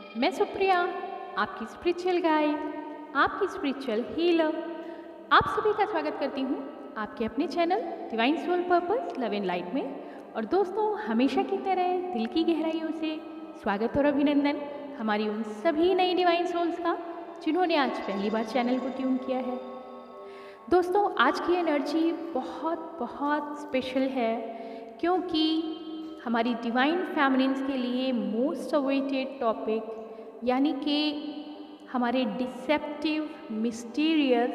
मैं सुप्रिया, आपकी spiritual guide, आपकी स्पिरिचुअल हीलर, आप सभी का स्वागत करती हूँ आपके अपने channel divine soul purpose love and light में। और दोस्तों, हमेशा की तरह दिल की गहराइयों से स्वागत और अभिनंदन हमारी उन सभी नई डिवाइन सोल्स का जिन्होंने आज पहली बार चैनल को ट्यून किया है। दोस्तों, आज की एनर्जी बहुत बहुत स्पेशल है क्योंकि हमारी डिवाइन फैमिलीन्स के लिए मोस्ट अवेटेड टॉपिक यानी कि हमारे डिसेप्टिव मिस्टीरियस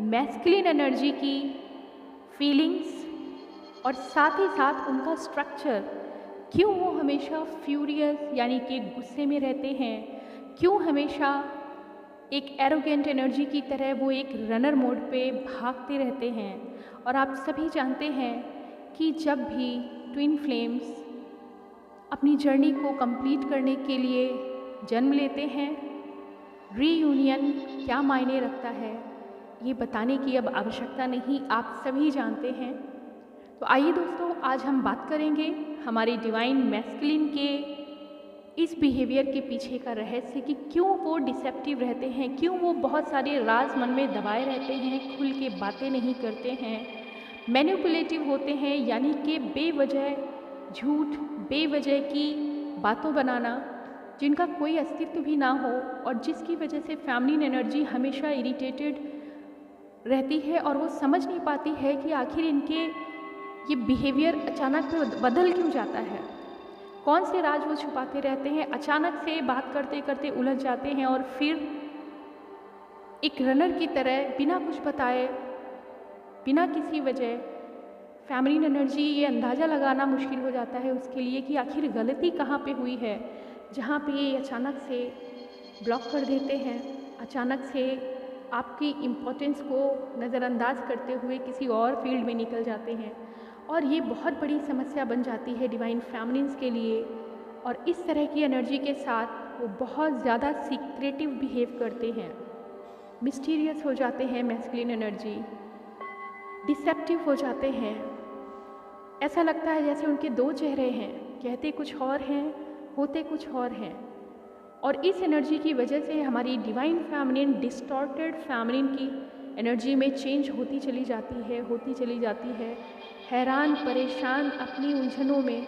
मैस्कुलिन एनर्जी की फीलिंग्स और साथ ही साथ उनका स्ट्रक्चर, क्यों वो हमेशा फ्यूरियस यानी कि गुस्से में रहते हैं, क्यों हमेशा एक एरोगेंट एनर्जी की तरह वो एक रनर मोड पे भागते रहते हैं। और आप सभी जानते हैं कि जब भी ट्विन फ्लेम्स अपनी जर्नी को कंप्लीट करने के लिए जन्म लेते हैं, रीयूनियन क्या मायने रखता है ये बताने की अब आवश्यकता नहीं, आप सभी जानते हैं। तो आइए दोस्तों, आज हम बात करेंगे हमारे डिवाइन मैस्कुलिन के इस बिहेवियर के पीछे का रहस्य कि क्यों वो डिसेप्टिव रहते हैं, क्यों वो बहुत सारे राज मन में दबाए रहते हैं, खुल के बातें नहीं करते हैं, मैनिपुलेटिव होते हैं, यानी कि बेवजह झूठ, बेवजह की बातों बनाना जिनका कोई अस्तित्व भी ना हो, और जिसकी वजह से फैमिलीन एनर्जी हमेशा इरिटेटेड रहती है और वो समझ नहीं पाती है कि आखिर इनके ये बिहेवियर अचानक बदल क्यों जाता है, कौन से राज वो छुपाते रहते हैं, अचानक से बात करते करते उलझ जाते हैं और फिर एक रनर की तरह बिना कुछ बताए, बिना किसी वजह फैमिलीन एनर्जी ये अंदाज़ा लगाना मुश्किल हो जाता है उसके लिए कि आखिर गलती कहाँ पे हुई है, जहाँ पे ये अचानक से ब्लॉक कर देते हैं, अचानक से आपकी इम्पोर्टेंस को नज़रअंदाज करते हुए किसी और फील्ड में निकल जाते हैं। और ये बहुत बड़ी समस्या बन जाती है डिवाइन फैमिलीन्स के लिए। और इस तरह की एनर्जी के साथ वो बहुत ज़्यादा सीक्रेटिव बिहेव करते हैं, मिस्टीरियस हो जाते हैं, मैस्कुलिन एनर्जी डिसेप्टिव हो जाते हैं। ऐसा लगता है जैसे उनके दो चेहरे हैं, कहते कुछ और हैं, होते कुछ और हैं। और इस एनर्जी की वजह से हमारी डिवाइन फैमिलीन डिस्टॉर्टेड फैमिलीन की एनर्जी में चेंज होती चली जाती है, हैरान परेशान अपनी उलझनों में,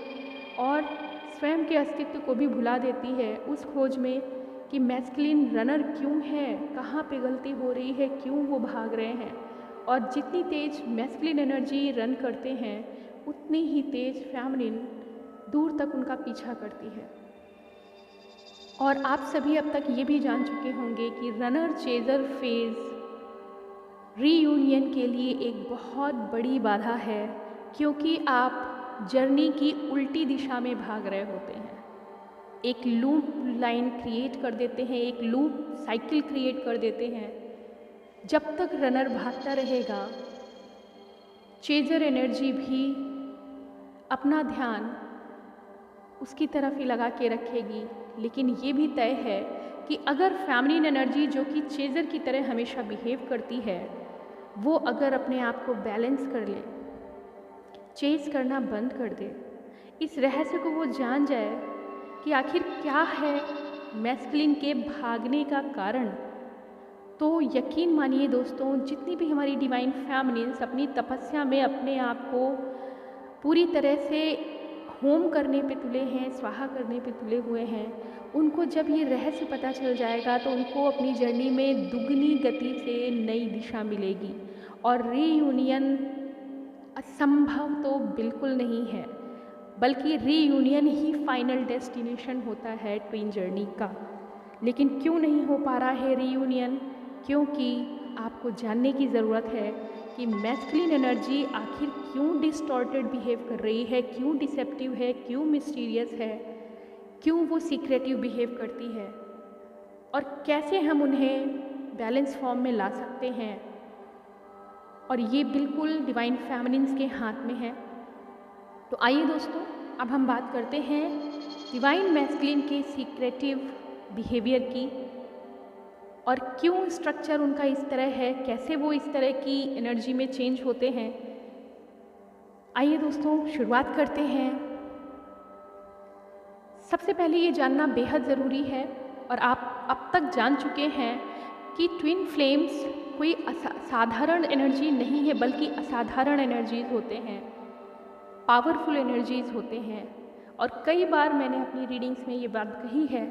और स्वयं के अस्तित्व को भी भुला देती है उस खोज में कि मैस्कुलिन रनर क्यों है, कहाँ पे गलती हो रही है, क्यों वो भाग रहे हैं। और जितनी तेज मैस्कुलिन एनर्जी रन करते हैं उतनी ही तेज फैमिलीन दूर तक उनका पीछा करती है। और आप सभी अब तक ये भी जान चुके होंगे कि रनर चेजर फेज रीयूनियन के लिए एक बहुत बड़ी बाधा है, क्योंकि आप जर्नी की उल्टी दिशा में भाग रहे होते हैं, एक लूप लाइन क्रिएट कर देते हैं, एक लूप साइकिल क्रिएट कर देते हैं। जब तक रनर भागता रहेगा, चेजर एनर्जी भी अपना ध्यान उसकी तरफ ही लगा के रखेगी। लेकिन ये भी तय है कि अगर फैमिलीन एनर्जी जो कि चेजर की तरह हमेशा बिहेव करती है, वो अगर अपने आप को बैलेंस कर ले, चेज करना बंद कर दे, इस रहस्य को वो जान जाए कि आखिर क्या है मैस्कुलिन के भागने का कारण, तो यकीन मानिए दोस्तों, जितनी भी हमारी डिवाइन फैमिलीन्स अपनी तपस्या में अपने आप को पूरी तरह से होम करने पे तुले हैं, स्वाहा करने पे तुले हुए हैं, उनको जब ये रहस्य पता चल जाएगा तो उनको अपनी जर्नी में दुगनी गति से नई दिशा मिलेगी। और रीयूनियन असंभव तो बिल्कुल नहीं है, बल्कि रीयूनियन ही फाइनल डेस्टिनेशन होता है ट्विन जर्नी का। लेकिन क्यों नहीं हो पा रहा है रीयूनियन? क्योंकि आपको जानने की ज़रूरत है कि मैस्कुलिन एनर्जी आखिर क्यों डिस्टॉर्टेड बिहेव कर रही है, क्यों डिसेप्टिव है, क्यों मिस्टीरियस है, क्यों वो सीक्रेटिव बिहेव करती है, और कैसे हम उन्हें बैलेंस फॉर्म में ला सकते हैं। और ये बिल्कुल डिवाइन फैमिलीन्स के हाथ में है। तो आइए दोस्तों, अब हम बात करते हैं डिवाइन मैस्कुलिन के सीक्रेटिव बिहेवियर की, और क्यों स्ट्रक्चर उनका इस तरह है, कैसे वो इस तरह की एनर्जी में चेंज होते हैं। आइए दोस्तों, शुरुआत करते हैं। सबसे पहले ये जानना बेहद ज़रूरी है और आप अब तक जान चुके हैं कि ट्विन फ्लेम्स कोई साधारण एनर्जी नहीं है, बल्कि असाधारण एनर्जीज होते हैं, पावरफुल एनर्जीज होते हैं। और कई बार मैंने अपनी रीडिंग्स में ये बात कही है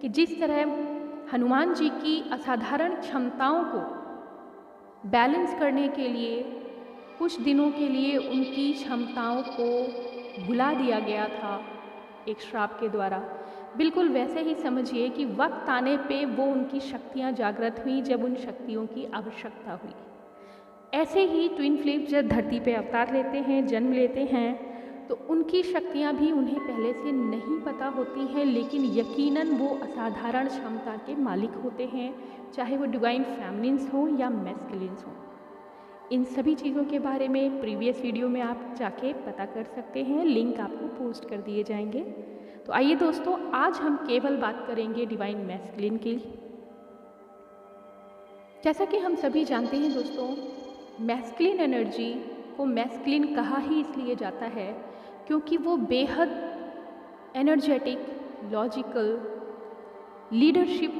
कि जिस तरह हनुमान जी की असाधारण क्षमताओं को बैलेंस करने के लिए कुछ दिनों के लिए उनकी क्षमताओं को भुला दिया गया था एक श्राप के द्वारा, बिल्कुल वैसे ही समझिए कि वक्त आने पे वो उनकी शक्तियाँ जागृत हुई जब उन शक्तियों की आवश्यकता हुई। ऐसे ही ट्विन फ्लेम्स जब धरती पे अवतार लेते हैं, जन्म लेते हैं, तो उनकी शक्तियाँ भी उन्हें पहले से नहीं पता होती हैं, लेकिन यकीनन वो असाधारण क्षमता के मालिक होते हैं, चाहे वो डिवाइन फेमिनिन्स हों या मैस्कुलिन्स हों। इन सभी चीज़ों के बारे में प्रीवियस वीडियो में आप जाके पता कर सकते हैं, लिंक आपको पोस्ट कर दिए जाएंगे। तो आइए दोस्तों, आज हम केवल बात करेंगे डिवाइन मैस्कुलिन की। जैसा कि हम सभी जानते हैं दोस्तों, मैस्कुलिन एनर्जी को मैस्कुलिन कहा ही इसलिए जाता है क्योंकि वो बेहद एनर्जेटिक, लॉजिकल, लीडरशिप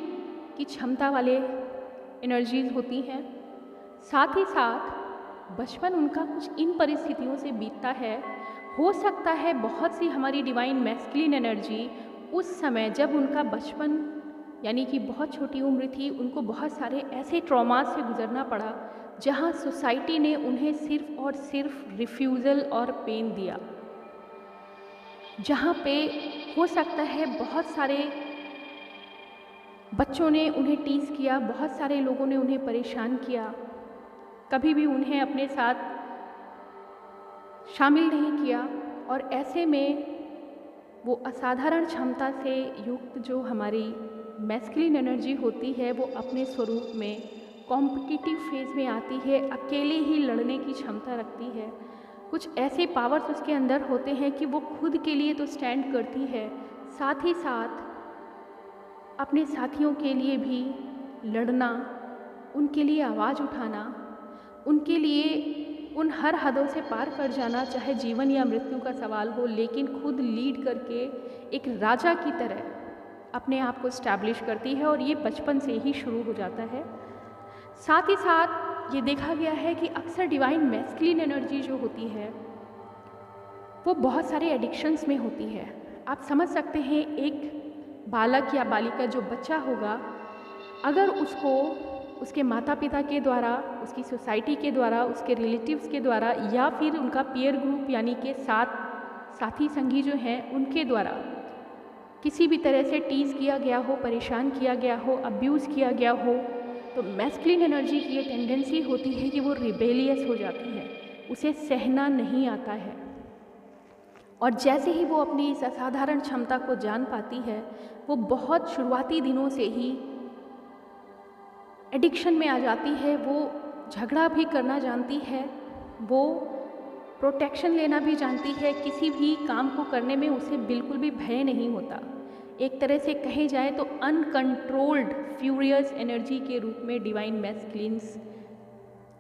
की क्षमता वाले एनर्जीज होती हैं। साथ ही साथ बचपन उनका कुछ इन परिस्थितियों से बीतता है। हो सकता है बहुत सी हमारी डिवाइन मैस्कुलिन एनर्जी उस समय जब उनका बचपन यानी कि बहुत छोटी उम्र थी, उनको बहुत सारे ऐसे ट्रॉमास से गुजरना पड़ा जहां सोसाइटी ने उन्हें सिर्फ और सिर्फ रिफ्यूज़ल और पेन दिया, जहां पे हो सकता है बहुत सारे बच्चों ने उन्हें टीज़ किया, बहुत सारे लोगों ने उन्हें परेशान किया, कभी भी उन्हें अपने साथ शामिल नहीं किया। और ऐसे में वो असाधारण क्षमता से युक्त जो हमारी मैस्कुलिन एनर्जी होती है, वो अपने स्वरूप में कॉम्पिटिटिव फेज में आती है, अकेले ही लड़ने की क्षमता रखती है। कुछ ऐसे पावर्स उसके अंदर होते हैं कि वो खुद के लिए तो स्टैंड करती है, साथ ही साथ अपने साथियों के लिए भी लड़ना, उनके लिए आवाज़ उठाना, उनके लिए उन हर हदों से पार कर जाना, चाहे जीवन या मृत्यु का सवाल हो, लेकिन खुद लीड करके एक राजा की तरह अपने आप को स्टैब्लिश करती है। और ये बचपन से ही शुरू हो जाता है। साथ ही साथ ये देखा गया है कि अक्सर डिवाइन मैस्कुलिन एनर्जी जो होती है वो बहुत सारे एडिक्शंस में होती है। आप समझ सकते हैं, एक बालक या बालिका जो बच्चा होगा, अगर उसको उसके माता पिता के द्वारा, उसकी सोसाइटी के द्वारा, उसके रिलेटिव्स के द्वारा या फिर उनका पीयर ग्रुप यानी कि साथी संगी जो हैं उनके द्वारा किसी भी तरह से टीज़ किया गया हो, परेशान किया गया हो, अब्यूज़ किया गया हो, तो मैस्कुलिन एनर्जी की ये टेंडेंसी होती है कि वो रिबेलियस हो जाती है, उसे सहना नहीं आता है। और जैसे ही वो अपनी इस असाधारण क्षमता को जान पाती है, वो बहुत शुरुआती दिनों से ही एडिक्शन में आ जाती है। वो झगड़ा भी करना जानती है, वो प्रोटेक्शन लेना भी जानती है, किसी भी काम को करने में उसे बिल्कुल भी भय नहीं होता। एक तरह से कहे जाए तो अनकंट्रोल्ड फ्यूरियस एनर्जी के रूप में डिवाइन मैस्कुलिन्स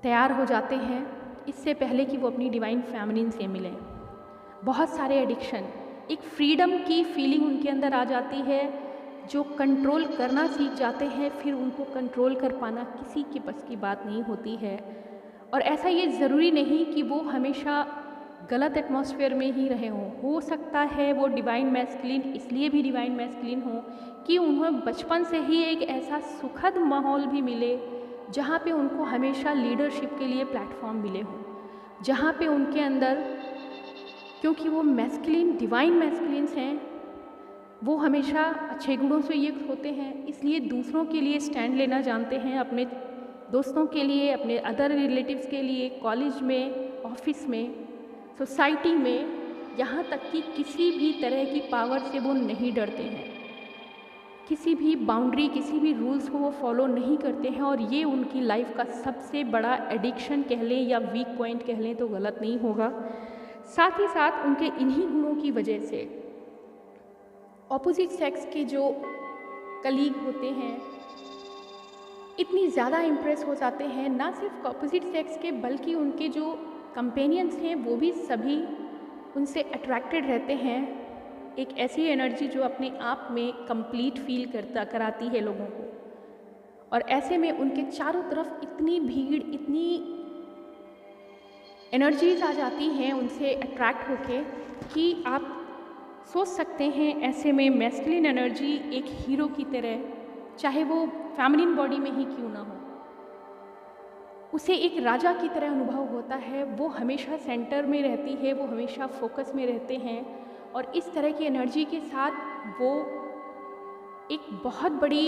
तैयार हो जाते हैं, इससे पहले कि वो अपनी डिवाइन फेमिनिन से मिलें। बहुत सारे एडिक्शन, एक फ्रीडम की फीलिंग उनके अंदर आ जाती है, जो कंट्रोल करना सीख जाते हैं, फिर उनको कंट्रोल कर पाना किसी के बस की बात नहीं होती है। और ऐसा ये ज़रूरी नहीं कि वो हमेशा गलत एटमॉस्फेयर में ही रहे हों। हो सकता है वो डिवाइन मैस्कुलिन इसलिए भी डिवाइन मैस्कुलिन हो कि उन्हें बचपन से ही एक ऐसा सुखद माहौल भी मिले जहाँ पे उनको हमेशा लीडरशिप के लिए प्लेटफॉर्म मिले हों, जहाँ पे उनके अंदर, क्योंकि वो मैस्कुलिन डिवाइन मैस्कुलिन्स हैं, वो हमेशा अच्छे गुणों से युक्त होते हैं, इसलिए दूसरों के लिए स्टैंड लेना जानते हैं, अपने दोस्तों के लिए, अपने अदर रिलेटिव्स के लिए, कॉलेज में, ऑफिस में, सोसाइटी में, यहाँ तक कि किसी भी तरह की पावर से वो नहीं डरते हैं, किसी भी बाउंड्री, किसी भी रूल्स को वो फॉलो नहीं करते हैं। और ये उनकी लाइफ का सबसे बड़ा एडिक्शन कह लें या वीक पॉइंट कह लें तो गलत नहीं होगा। साथ ही साथ उनके इन्हीं गुणों की वजह से ऑपोजिट सेक्स के जो कलीग होते हैं इतनी ज़्यादा इम्प्रेस हो जाते हैं, ना सिर्फ ऑपोजिट सेक्स के बल्कि उनके जो कंपेनियंस हैं वो भी सभी उनसे अट्रैक्टेड रहते हैं। एक ऐसी एनर्जी जो अपने आप में कंप्लीट फील कराती है लोगों को। और ऐसे में उनके चारों तरफ इतनी भीड़, इतनी एनर्जीज आ जाती हैं उनसे अट्रैक्ट होके कि आप सोच सकते हैं ऐसे में मैस्कुलिन एनर्जी एक हीरो की तरह, चाहे वो फेमिनिन बॉडी में ही क्यों ना हो, उसे एक राजा की तरह अनुभव होता है। वो हमेशा सेंटर में रहती है, वो हमेशा फोकस में रहते हैं और इस तरह की एनर्जी के साथ वो एक बहुत बड़ी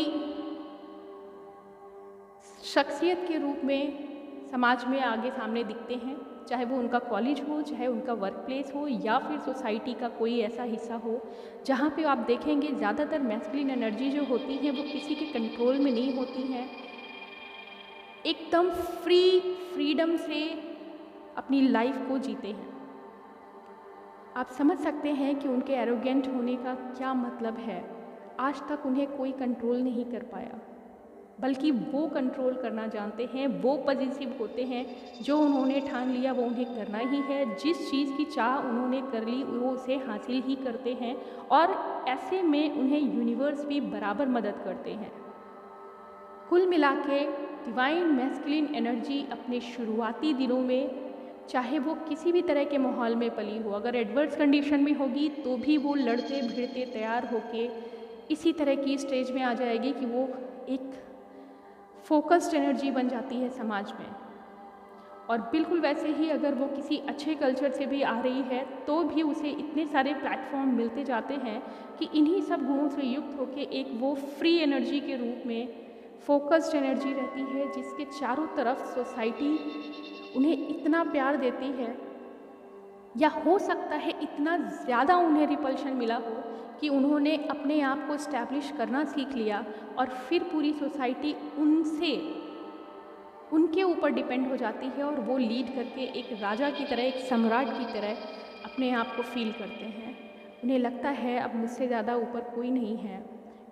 शख्सियत के रूप में समाज में आगे सामने दिखते हैं, चाहे वो उनका कॉलेज हो, चाहे उनका वर्क प्लेस हो या फिर सोसाइटी का कोई ऐसा हिस्सा हो जहाँ पे आप देखेंगे ज़्यादातर मैस्कुलिन एनर्जी जो होती है वो किसी के कंट्रोल में नहीं होती हैं, एकदम फ्रीडम से अपनी लाइफ को जीते हैं। आप समझ सकते हैं कि उनके एरोगेंट होने का क्या मतलब है। आज तक उन्हें कोई कंट्रोल नहीं कर पाया, बल्कि वो कंट्रोल करना जानते हैं, वो पॉजिटिव होते हैं। जो उन्होंने ठान लिया वो उन्हें करना ही है, जिस चीज़ की चाह उन्होंने कर ली वो उसे हासिल ही करते हैं और ऐसे में उन्हें यूनिवर्स भी बराबर मदद करते हैं। कुल मिला के डिवाइन मैस्कुलिन एनर्जी अपने शुरुआती दिनों में, चाहे वो किसी भी तरह के माहौल में पली हो, अगर एडवर्स कंडीशन में होगी तो भी वो लड़ते भिड़ते तैयार होके इसी तरह की स्टेज में आ जाएगी कि वो एक फोकस्ड एनर्जी बन जाती है समाज में। और बिल्कुल वैसे ही अगर वो किसी अच्छे कल्चर से भी आ रही है तो भी उसे इतने सारे प्लेटफॉर्म मिलते जाते हैं कि इन्हीं सब गुणों से युक्त होकर एक वो फ्री एनर्जी के रूप में फोकस्ड एनर्जी रहती है, जिसके चारों तरफ सोसाइटी उन्हें इतना प्यार देती है, या हो सकता है इतना ज़्यादा उन्हें रिपल्शन मिला हो कि उन्होंने अपने आप को इस्टेब्लिश करना सीख लिया और फिर पूरी सोसाइटी उनके ऊपर डिपेंड हो जाती है और वो लीड करके एक राजा की तरह, एक सम्राट की तरह अपने आप को फील करते हैं। उन्हें लगता है अब मुझसे ज़्यादा ऊपर कोई नहीं है।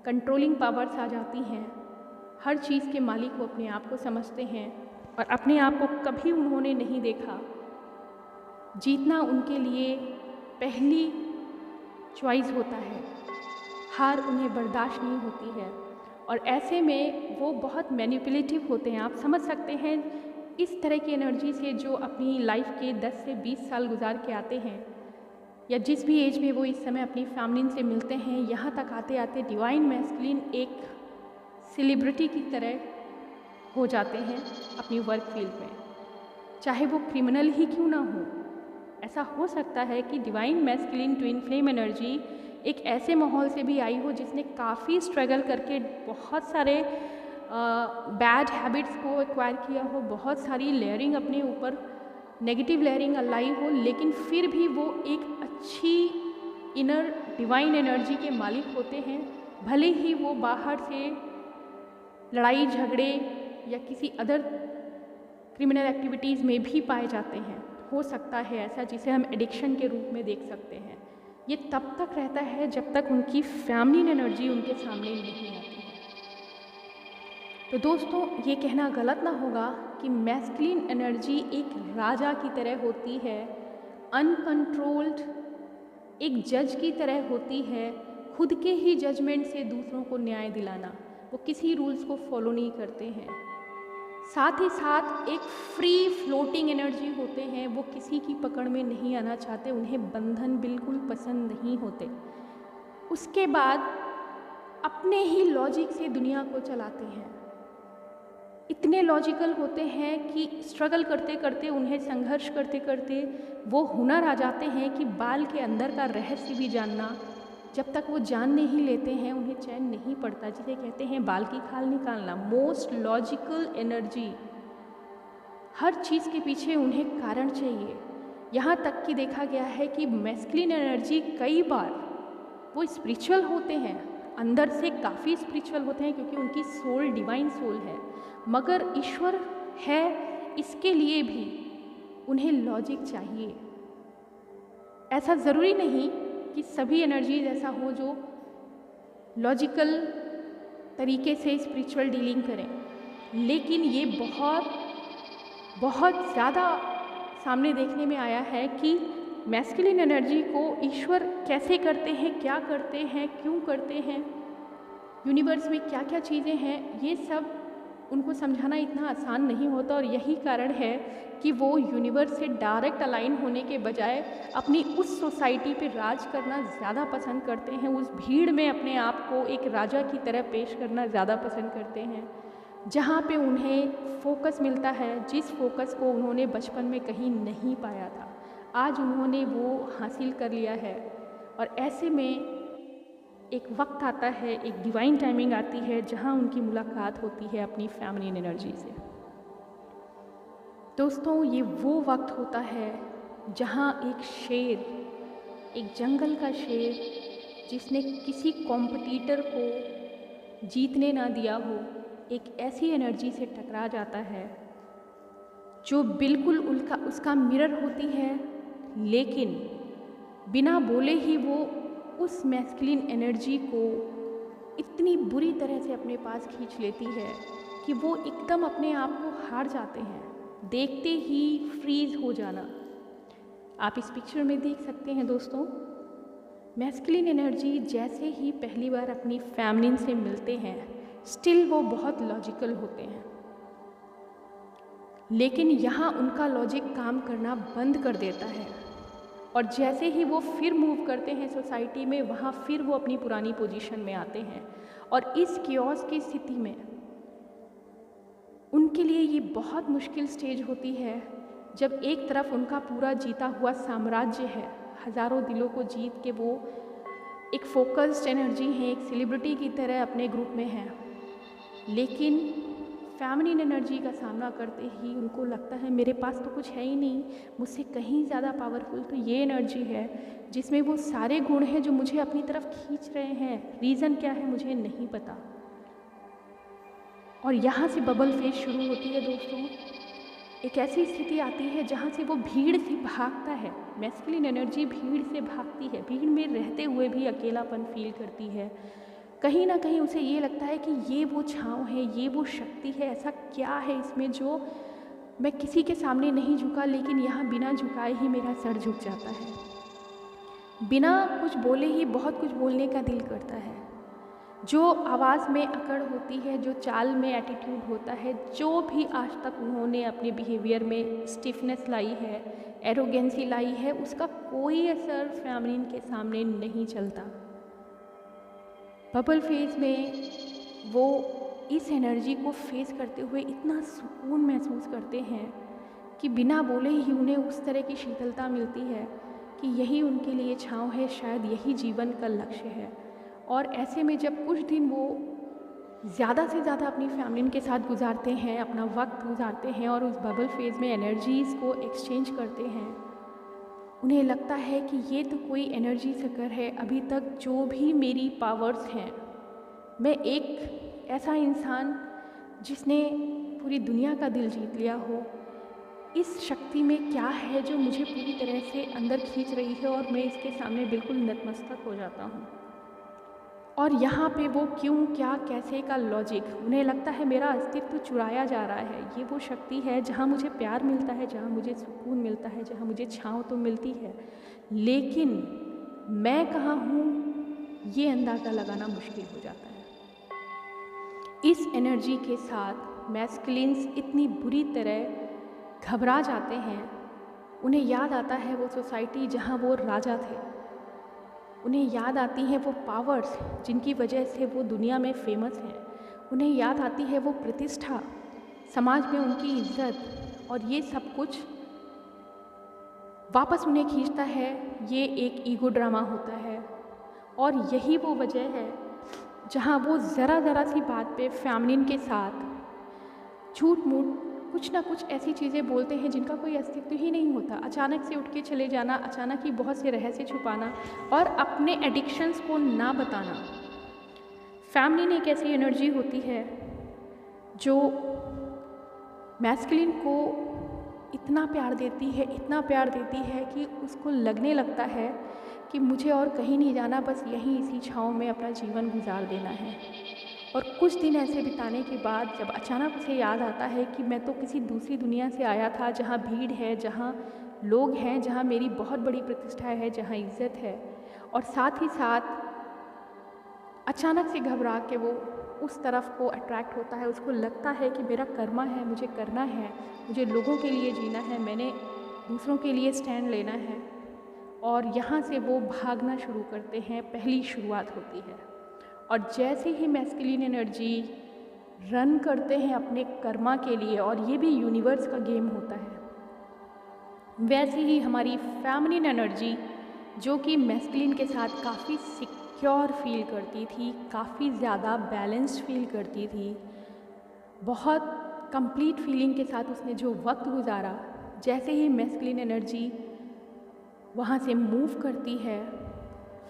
कंट्रोलिंग पावर्स आ जाती हैं, हर चीज़ के मालिक वो अपने आप को समझते हैं और अपने आप को कभी उन्होंने नहीं देखा जीतना उनके लिए पहली चॉइस होता है। हार उन्हें बर्दाश्त नहीं होती है और ऐसे में वो बहुत मैनिपुलेटिव होते हैं। आप समझ सकते हैं इस तरह की एनर्जी से जो अपनी लाइफ के 10 से 20 साल गुजार के आते हैं, या जिस भी एज में वो इस समय अपनी फैमिली से मिलते हैं, यहाँ तक आते आते डिवाइन मैस्कुलिन एक सेलिब्रिटी की तरह हो जाते हैं अपनी वर्क फील्ड में, चाहे वो क्रिमिनल ही क्यों ना हो। ऐसा हो सकता है कि divine masculine twin flame energy एक ऐसे माहौल से भी आई हो जिसने काफ़ी स्ट्रगल करके बहुत सारे बैड हैबिट्स को एक्वायर किया हो, बहुत सारी लेयरिंग अपने ऊपर नेगेटिव लेयरिंग लाई हो, लेकिन फिर भी वो एक अच्छी इनर डिवाइन एनर्जी के मालिक होते हैं। भले ही वो बाहर से लड़ाई झगड़े या किसी अदर क्रिमिनल एक्टिविटीज़ में भी पाए जाते हैं। हो सकता है ऐसा जिसे हम एडिक्शन के रूप में देख सकते हैं। ये तब तक रहता है जब तक उनकी फेमिनिन एनर्जी उनके सामने नहीं आती है। तो दोस्तों, ये कहना गलत ना होगा कि मैस्कुलिन एनर्जी एक राजा की तरह होती है, अनकंट्रोल्ड, एक जज की तरह होती है, खुद के ही जजमेंट से दूसरों को न्याय दिलाना। वो किसी रूल्स को फॉलो नहीं करते हैं। साथ ही साथ एक फ्री फ्लोटिंग एनर्जी होते हैं, वो किसी की पकड़ में नहीं आना चाहते, उन्हें बंधन बिल्कुल पसंद नहीं होते। उसके बाद अपने ही लॉजिक से दुनिया को चलाते हैं। इतने लॉजिकल होते हैं कि स्ट्रगल करते करते, उन्हें संघर्ष करते करते वो हुनर आ जाते हैं कि बाल के अंदर का रहस्य भी जानना। जब तक वो जान नहीं लेते हैं उन्हें चैन नहीं पड़ता, जिसे कहते हैं बाल की खाल निकालना। मोस्ट लॉजिकल एनर्जी, हर चीज़ के पीछे उन्हें कारण चाहिए। यहाँ तक कि देखा गया है कि मैस्कुलिन एनर्जी कई बार वो स्पिरिचुअल होते हैं, अंदर से काफ़ी स्पिरिचुअल होते हैं क्योंकि उनकी सोल डिवाइन सोल है, मगर ईश्वर है इसके लिए भी उन्हें लॉजिक चाहिए। ऐसा ज़रूरी नहीं कि सभी एनर्जीज ऐसा हो जो लॉजिकल तरीके से स्पिरिचुअल डीलिंग करें, लेकिन ये बहुत ज़्यादा सामने देखने में आया है कि मैस्कुलिन एनर्जी को ईश्वर कैसे करते हैं, क्या करते हैं, क्यों करते हैं, यूनिवर्स में क्या क्या चीज़ें हैं, ये सब उनको समझाना इतना आसान नहीं होता। और यही कारण है कि वो यूनिवर्स से डायरेक्ट अलाइन होने के बजाय अपनी उस सोसाइटी पे राज करना ज़्यादा पसंद करते हैं, उस भीड़ में अपने आप को एक राजा की तरह पेश करना ज़्यादा पसंद करते हैं, जहाँ पे उन्हें फोकस मिलता है, जिस फोकस को उन्होंने बचपन में कहीं नहीं पाया था, आज उन्होंने वो हासिल कर लिया है। और ऐसे में एक वक्त आता है, एक डिवाइन टाइमिंग आती है, जहाँ उनकी मुलाकात होती है अपनी फेमिनिन एनर्जी से। दोस्तों, ये वो वक्त होता है जहाँ एक शेर, एक जंगल का शेर जिसने किसी कॉम्पिटिटर को जीतने ना दिया हो, एक ऐसी एनर्जी से टकरा जाता है जो बिल्कुल उसका मिरर होती है, लेकिन बिना बोले ही वो उस मैस्कुलिन एनर्जी को इतनी बुरी तरह से अपने पास खींच लेती है कि वो एकदम अपने आप को हार जाते हैं, देखते ही फ्रीज हो जाना। आप इस पिक्चर में देख सकते हैं दोस्तों, मैस्कुलिन एनर्जी जैसे ही पहली बार अपनी फेमिनिन से मिलते हैं, स्टिल वो बहुत लॉजिकल होते हैं, लेकिन यहाँ उनका लॉजिक काम करना बंद कर देता है। और जैसे ही वो फिर मूव करते हैं सोसाइटी में, वहाँ फिर वो अपनी पुरानी पोजीशन में आते हैं। और इस कियोस की स्थिति में उनके लिए ये बहुत मुश्किल स्टेज होती है, जब एक तरफ उनका पूरा जीता हुआ साम्राज्य है, हज़ारों दिलों को जीत के वो एक फोकस्ड एनर्जी है, एक सेलिब्रिटी की तरह अपने ग्रुप में है, लेकिन फेमिनिन एनर्जी का सामना करते ही उनको लगता है मेरे पास तो कुछ है ही नहीं, मुझसे कहीं ज़्यादा पावरफुल तो ये एनर्जी है जिसमें वो सारे गुण हैं जो मुझे अपनी तरफ खींच रहे हैं। रीज़न क्या है मुझे नहीं पता। और यहाँ से बबल फेज शुरू होती है दोस्तों। एक ऐसी स्थिति आती है जहाँ से वो भीड़ से भागता है। मैस्कुलिन एनर्जी भीड़ से भागती है, भीड़ में रहते हुए भी अकेलापन फील करती है। कहीं ना कहीं उसे ये लगता है कि ये वो छाँव है, ये वो शक्ति है, ऐसा क्या है इसमें जो मैं किसी के सामने नहीं झुका, लेकिन यहाँ बिना झुकाए ही मेरा सर झुक जाता है। बिना कुछ बोले ही बहुत कुछ बोलने का दिल करता है। जो आवाज़ में अकड़ होती है, जो चाल में एटीट्यूड होता है, जो भी आज तक उन्होंने अपने बिहेवियर में स्टिफनेस लाई है, एरोगेंसी लाई है, उसका कोई असर फेमिनिन के सामने नहीं चलता। बबल फेज में वो इस एनर्जी को फेस करते हुए इतना सुकून महसूस करते हैं कि बिना बोले ही उन्हें उस तरह की शीतलता मिलती है कि यही उनके लिए छाँव है, शायद यही जीवन का लक्ष्य है। और ऐसे में जब कुछ दिन वो ज़्यादा से ज़्यादा अपनी फैमिली के साथ गुजारते हैं, अपना वक्त गुजारते हैं और उस बबल फेज में एनर्जीज़ को एक्सचेंज करते हैं, उन्हें लगता है कि ये तो कोई एनर्जी चक्कर है। अभी तक जो भी मेरी पावर्स हैं, मैं एक ऐसा इंसान जिसने पूरी दुनिया का दिल जीत लिया हो, इस शक्ति में क्या है जो मुझे पूरी तरह से अंदर खींच रही है और मैं इसके सामने बिल्कुल नतमस्तक हो जाता हूँ। और यहाँ पे वो क्यों, क्या, कैसे का लॉजिक, उन्हें लगता है मेरा अस्तित्व चुराया जा रहा है। ये वो शक्ति है जहाँ मुझे प्यार मिलता है, जहाँ मुझे सुकून मिलता है, जहाँ मुझे छाँव तो मिलती है, लेकिन मैं कहाँ हूँ ये अंदाज़ा लगाना मुश्किल हो जाता है। इस एनर्जी के साथ मैस्कुलिन्स इतनी बुरी तरह घबरा जाते हैं। उन्हें याद आता है वो सोसाइटी जहाँ वो राजा थे, उन्हें याद आती हैं वो पावर्स जिनकी वजह से वो दुनिया में फेमस हैं, उन्हें याद आती है वो प्रतिष्ठा, समाज में उनकी इज्जत, और ये सब कुछ वापस उन्हें खींचता है। ये एक ईगो ड्रामा होता है और यही वो वजह है जहाँ वो ज़रा सी बात पे फेमिनिन के साथ झूठ मूठ कुछ ना कुछ ऐसी चीज़ें बोलते हैं जिनका कोई अस्तित्व ही नहीं होता। अचानक से उठ के चले जाना, अचानक ही बहुत से रहस्य छुपाना और अपने एडिक्शंस को ना बताना। फेमिनिन एक ऐसी एनर्जी होती है जो मैस्कुलिन को इतना प्यार देती है, इतना प्यार देती है कि उसको लगने लगता है कि मुझे और कहीं नहीं जाना, बस यहीं इसी छाँव में अपना जीवन गुजार देना है। और कुछ दिन ऐसे बिताने के बाद जब अचानक उसे याद आता है कि मैं तो किसी दूसरी दुनिया से आया था, जहाँ भीड़ है, जहाँ लोग हैं जहाँ मेरी बहुत बड़ी प्रतिष्ठा है, जहाँ इज्जत है, और साथ ही साथ अचानक से घबरा के वो उस तरफ को अट्रैक्ट होता है। उसको लगता है कि मेरा कर्मा है, मुझे करना है, मुझे लोगों के लिए जीना है, मैंने दूसरों के लिए स्टैंड लेना है, और यहाँ से वो भागना शुरू करते हैं। पहली शुरुआत होती है। और जैसे ही मैस्कुलिन एनर्जी रन करते हैं अपने कर्मा के लिए, और ये भी यूनिवर्स का गेम होता है, वैसे ही हमारी फेमिनिन एनर्जी जो कि मैस्कुलिन के साथ काफ़ी सिक्योर फील करती थी, काफ़ी ज़्यादा बैलेंस्ड फील करती थी, बहुत कंप्लीट फीलिंग के साथ उसने जो वक्त गुजारा, जैसे ही मैस्कुलिन एनर्जी वहाँ से मूव करती है,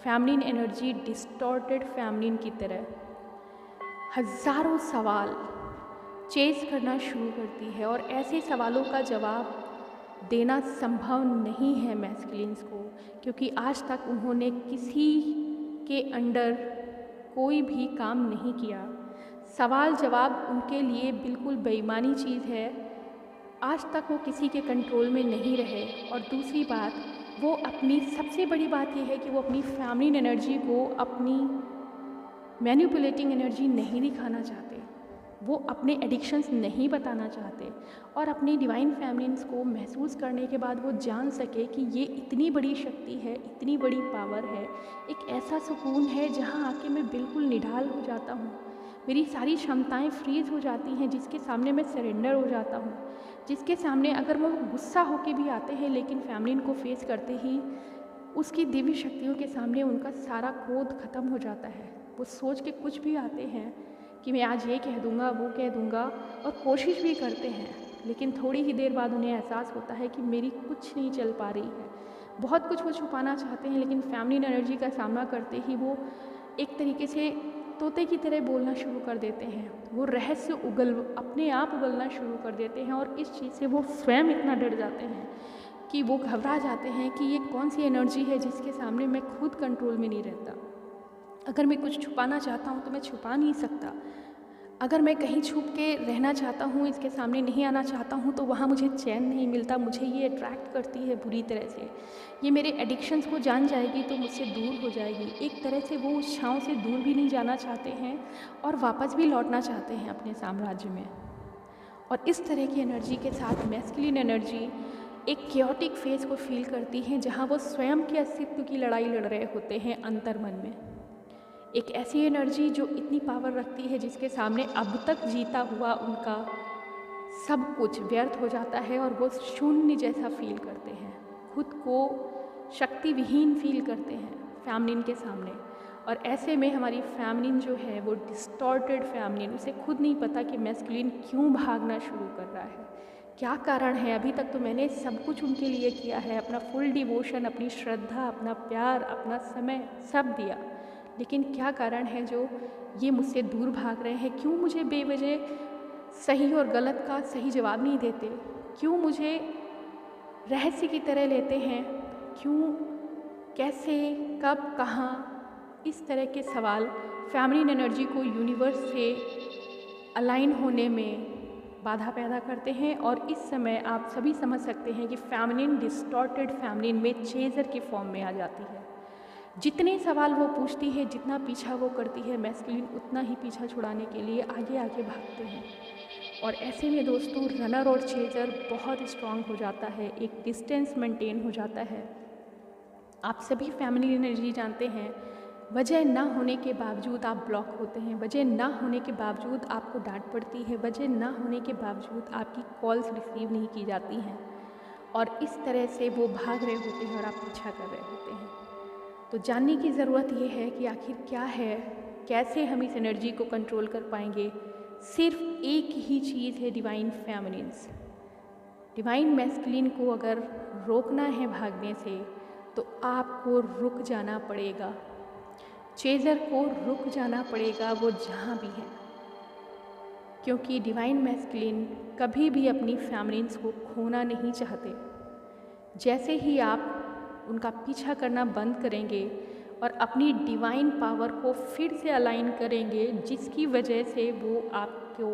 फेमिनिन एनर्जी डिस्टॉर्टेड फेमिनिन की तरह हज़ारों सवाल चेस करना शुरू करती है। और ऐसे सवालों का जवाब देना संभव नहीं है मैस्कुलिन्स को, क्योंकि आज तक उन्होंने किसी के अंडर कोई भी काम नहीं किया। सवाल जवाब उनके लिए बिल्कुल बेईमानी चीज़ है। आज तक वो किसी के कंट्रोल में नहीं रहे। और दूसरी बात, वो अपनी सबसे बड़ी बात ये है कि वो अपनी फेमिनिन एनर्जी को अपनी मैनिपुलेटिंग एनर्जी नहीं दिखाना चाहते, वो अपने एडिक्शंस नहीं बताना चाहते, और अपनी डिवाइन फेमिनिन्स को महसूस करने के बाद वो जान सके कि ये इतनी बड़ी शक्ति है, इतनी बड़ी पावर है, एक ऐसा सुकून है जहाँ आके मैं बिल्कुल निढाल हो जाता हूँ, मेरी सारी क्षमताएं फ्रीज हो जाती हैं, जिसके सामने मैं सरेंडर हो जाता हूँ, जिसके सामने अगर वो गुस्सा होके भी आते हैं, लेकिन फेमिनिन को फेस करते ही उसकी दिव्य शक्तियों के सामने उनका सारा क्रोध खत्म हो जाता है। वो सोच के कुछ भी आते हैं कि मैं आज ये कह दूँगा, वो कह दूँगा, और कोशिश भी करते हैं, लेकिन थोड़ी ही देर बाद उन्हें एहसास होता है कि मेरी कुछ नहीं चल पा रही है। बहुत कुछ वो छुपाना चाहते हैं, लेकिन फेमिनिन एनर्जी का सामना करते ही वो एक तरीके से तोते की तरह बोलना शुरू कर देते हैं। वो रहस्य अपने आप उगलना शुरू कर देते हैं, और इस चीज़ से वो स्वयं इतना डर जाते हैं कि वो घबरा जाते हैं कि ये कौन सी एनर्जी है जिसके सामने मैं खुद कंट्रोल में नहीं रहता। अगर मैं कुछ छुपाना चाहता हूँ तो मैं छुपा नहीं सकता। अगर मैं कहीं छुप के रहना चाहता हूँ, इसके सामने नहीं आना चाहता हूँ, तो वहाँ मुझे चैन नहीं मिलता, मुझे ये अट्रैक्ट करती है बुरी तरह से। ये मेरे एडिक्शंस को जान जाएगी तो मुझसे दूर हो जाएगी। एक तरह से वो उस छाँव से दूर भी नहीं जाना चाहते हैं, और वापस भी लौटना चाहते हैं अपने साम्राज्य में। और इस तरह की एनर्जी के साथ मैस्कुलिन एनर्जी एक क्योटिक फेज को फील करती हैं, जहाँ वो स्वयं के अस्तित्व की लड़ाई लड़ रहे होते हैं अंतर्मन में। एक ऐसी एनर्जी जो इतनी पावर रखती है, जिसके सामने अब तक जीता हुआ उनका सब कुछ व्यर्थ हो जाता है, और वो शून्य जैसा फील करते हैं, खुद को शक्ति विहीन फील करते हैं फेमिनिन के सामने। और ऐसे में हमारी फेमिनिन जो है वो डिस्टॉर्टेड फेमिनिन, उसे खुद नहीं पता कि मैस्कुलिन क्यों भागना शुरू कर रहा है, क्या कारण है। अभी तक तो मैंने सब कुछ उनके लिए किया है, अपना फुल डिवोशन, अपनी श्रद्धा, अपना प्यार, अपना समय सब दिया, लेकिन क्या कारण है जो ये मुझसे दूर भाग रहे हैं। क्यों मुझे बेवजह सही और गलत का सही जवाब नहीं देते, क्यों मुझे रहस्य की तरह लेते हैं, क्यों, कैसे, कब, कहाँ, इस तरह के सवाल फेमिनिन एनर्जी को यूनिवर्स से अलाइन होने में बाधा पैदा करते हैं। और इस समय आप सभी समझ सकते हैं कि फेमिनिन डिस्टॉर्टेड फेमिनिन में चेजर के फॉर्म में आ जाती है। जितने सवाल वो पूछती है, जितना पीछा वो करती है, मैस्कुलिन उतना ही पीछा छुड़ाने के लिए आगे आगे भागते हैं। और ऐसे में दोस्तों रनर और चेजर बहुत स्ट्रांग हो जाता है, एक डिस्टेंस मेंटेन हो जाता है। आप सभी फेमिनिन एनर्जी जानते हैं, वजह ना होने के बावजूद आप ब्लॉक होते हैं, वजह ना होने के बावजूद आपको डांट पड़ती है, वजह ना होने के बावजूद आपकी कॉल्स रिसीव नहीं की जाती हैं, और इस तरह से वो भाग रहे होते हैं और आप पीछा कर रहे होते हैं। तो जानने की ज़रूरत ये है कि आखिर क्या है, कैसे हम इस एनर्जी को कंट्रोल कर पाएंगे। सिर्फ एक ही चीज़ है डिवाइन फेमिनिन्स। डिवाइन मैस्कुलिन को अगर रोकना है भागने से तो आपको रुक जाना पड़ेगा, चेजर को रुक जाना पड़ेगा, वो जहाँ भी है, क्योंकि डिवाइन मैस्कुलिन कभी भी अपनी फेमिनिन्स को खोना नहीं चाहते। जैसे ही आप उनका पीछा करना बंद करेंगे और अपनी डिवाइन पावर को फिर से अलाइन करेंगे, जिसकी वजह से वो आपको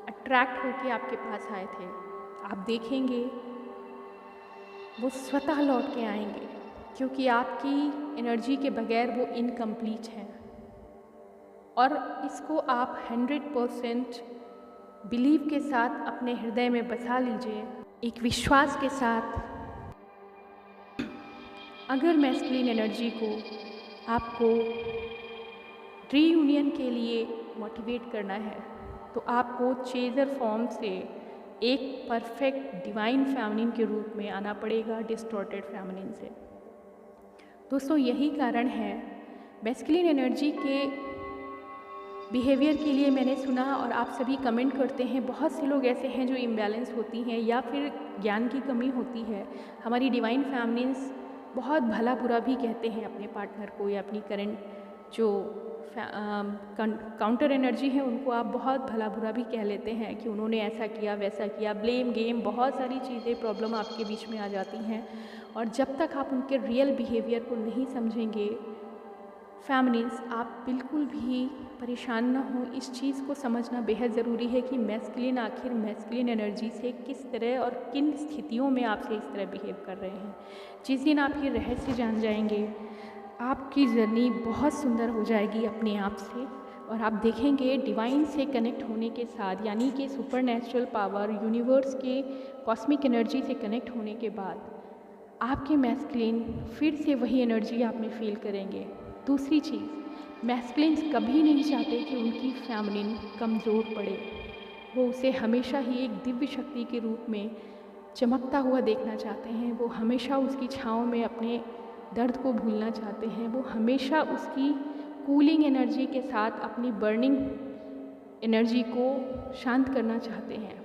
अट्रैक्ट होकर आपके पास आए थे, आप देखेंगे वो स्वतः लौट के आएंगे, क्योंकि आपकी एनर्जी के बगैर वो इनकम्प्लीट हैं। और इसको आप 100% बिलीव के साथ अपने हृदय में बसा लीजिए, एक विश्वास के साथ। अगर मैस्कुलिन एनर्जी को आपको रीयूनियन के लिए मोटिवेट करना है तो आपको चेजर फॉर्म से एक परफेक्ट डिवाइन फेमिनिन के रूप में आना पड़ेगा, डिस्टॉर्टेड फेमिनिन से। दोस्तों, यही कारण है मैस्कुलिन एनर्जी के बिहेवियर के लिए मैंने सुना और आप सभी कमेंट करते हैं, बहुत से लोग ऐसे हैं जो इम्बैलेंस होती हैं या फिर ज्ञान की कमी होती है। हमारी डिवाइन फेमिनिन्स बहुत भला बुरा भी कहते हैं अपने पार्टनर को या अपनी करंट जो काउंटर एनर्जी है उनको आप बहुत भला बुरा भी कह लेते हैं कि उन्होंने ऐसा किया वैसा किया, ब्लेम गेम, बहुत सारी चीज़ें प्रॉब्लम आपके बीच में आ जाती हैं। और जब तक आप उनके रियल बिहेवियर को नहीं समझेंगे फेमिनिन्स, आप बिल्कुल भी परेशान ना हो। इस चीज़ को समझना बेहद ज़रूरी है कि मैस्कुलिन आखिर मैस्कुलिन एनर्जी से किस तरह और किन स्थितियों में आपसे इस तरह बिहेव कर रहे हैं। जिस दिन आप ये रहस्य जान जाएंगे, आपकी जर्नी बहुत सुंदर हो जाएगी अपने आप से। और आप देखेंगे डिवाइन से कनेक्ट होने के साथ, यानी कि सुपर नेचुरल पावर, यूनिवर्स के कॉस्मिक एनर्जी से कनेक्ट होने के बाद आपके मैस्कुलिन फिर से वही एनर्जी आप में फील करेंगे। दूसरी चीज़, मैस्कुलिन्स कभी नहीं चाहते कि उनकी फेमिनिन कमज़ोर पड़े। वो उसे हमेशा ही एक दिव्य शक्ति के रूप में चमकता हुआ देखना चाहते हैं। वो हमेशा उसकी छाँव में अपने दर्द को भूलना चाहते हैं। वो हमेशा उसकी कूलिंग एनर्जी के साथ अपनी बर्निंग एनर्जी को शांत करना चाहते हैं।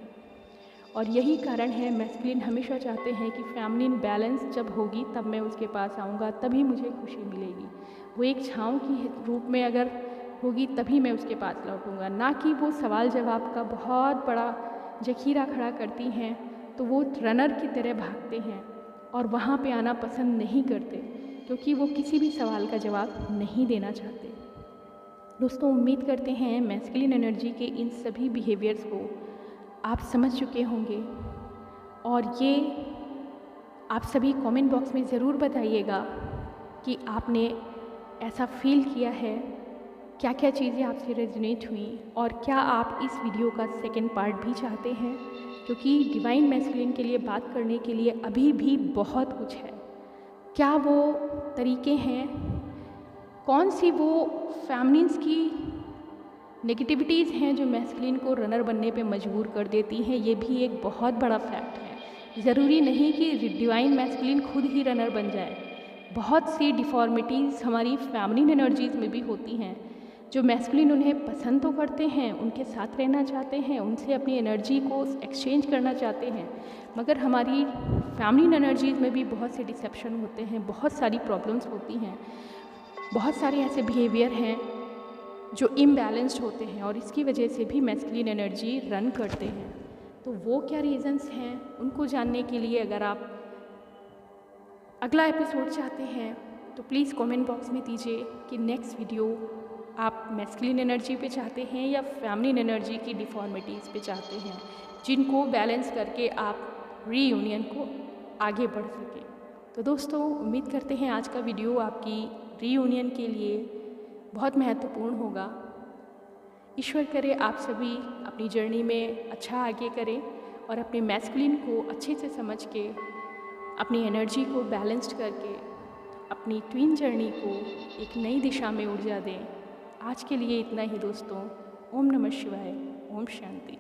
और यही कारण है मैस्कुलिन हमेशा चाहते हैं कि फेमिनिन बैलेंस जब होगी तब मैं उसके पास आऊँगा, तभी मुझे खुशी मिलेगी। वो एक छाँव की रूप में अगर होगी तभी मैं उसके पास लौटूंगा, ना कि वो सवाल जवाब का बहुत बड़ा जखीरा खड़ा करती हैं तो वो रनर की तरह भागते हैं और वहाँ पे आना पसंद नहीं करते, क्योंकि वो किसी भी सवाल का जवाब नहीं देना चाहते। दोस्तों, उम्मीद करते हैं मैस्कुलिन एनर्जी के इन सभी बिहेवियर्स को आप समझ चुके होंगे। और ये आप सभी कमेंट बॉक्स में ज़रूर बताइएगा कि आपने ऐसा फील किया है, क्या क्या चीज़ें आपसे रेजोनेट हुई, और क्या आप इस वीडियो का सेकंड पार्ट भी चाहते हैं, क्योंकि डिवाइन मैस्कुलिन के लिए बात करने के लिए अभी भी बहुत कुछ है। क्या वो तरीके हैं, कौन सी वो फेमिनिन्स की नेगेटिविटीज़ हैं जो मैस्कुलिन को रनर बनने पे मजबूर कर देती हैं, ये भी एक बहुत बड़ा फैक्ट है। ज़रूरी नहीं कि डिवाइन मैस्कुलिन खुद ही रनर बन जाए। बहुत सी डिफॉर्मिटीज़ हमारी फेमिनिन एनर्जीज़ में भी होती हैं, जो मैस्कुलिन उन्हें पसंद तो करते हैं, उनके साथ रहना चाहते हैं, उनसे अपनी एनर्जी को एक्सचेंज करना चाहते हैं, मगर हमारी फेमिनिन एनर्जीज़ में भी बहुत से डिसेप्शन होते हैं, बहुत सारी प्रॉब्लम्स होती हैं, बहुत सारे ऐसे बिहेवियर हैं जो इम्बैलेंस्ड होते हैं और इसकी वजह से भी मैस्कुलिन एनर्जी रन करते हैं। तो वो क्या रीज़न्स हैं, उनको जानने के लिए अगर आप अगला एपिसोड चाहते हैं तो प्लीज़ कमेंट बॉक्स में दीजिए कि नेक्स्ट वीडियो आप मैस्कुलिन एनर्जी पे चाहते हैं या फेमिनिन एनर्जी की डिफॉर्मिटीज़ पे चाहते हैं, जिनको बैलेंस करके आप रीयूनियन को आगे बढ़ सकें। तो दोस्तों, उम्मीद करते हैं आज का वीडियो आपकी रीयूनियन के लिए बहुत महत्वपूर्ण होगा। ईश्वर करे आप सभी अपनी जर्नी में अच्छा आगे करें और अपने मैस्कुलिन को अच्छे से समझ के अपनी एनर्जी को बैलेंस्ड करके अपनी ट्विन जर्नी को एक नई दिशा में ऊर्जा दें। आज के लिए इतना ही दोस्तों। ओम नमः शिवाय, ओम शांति।